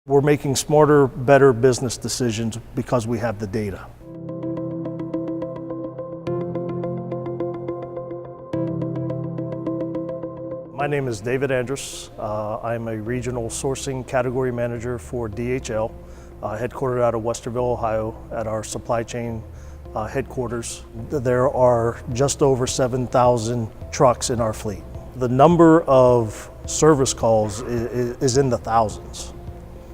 We're making smarter, better business decisions because we have the data. My name is David Andrus. I'm a regional sourcing category manager for DHL, headquartered out of Westerville, Ohio, at our supply chain headquarters. There are just over 7,000 trucks in our fleet. The number of service calls is in the thousands.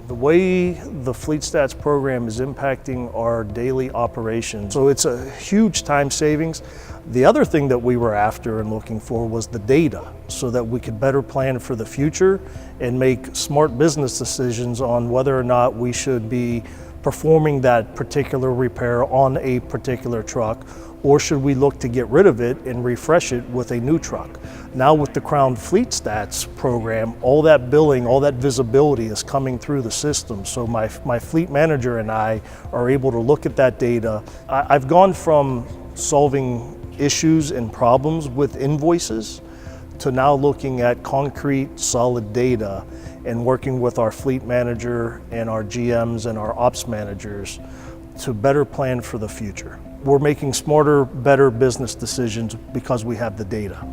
The way the FleetSTATS program is impacting our daily operations, so it's a huge time savings. The other thing that we were after and looking for was the data, so that we could better plan for the future and make smart business decisions on whether or not we should be performing that particular repair on a particular truck, or should we look to get rid of it and refresh it with a new truck. Now with the Crown FleetSTATS program, all that billing, all that visibility is coming through the system. So my fleet manager and I are able to look at that data. I've gone from solving issues and problems with invoices to now looking at concrete, solid data and working with our fleet manager and our GMs and our ops managers to better plan for the future. We're making smarter, better business decisions because we have the data.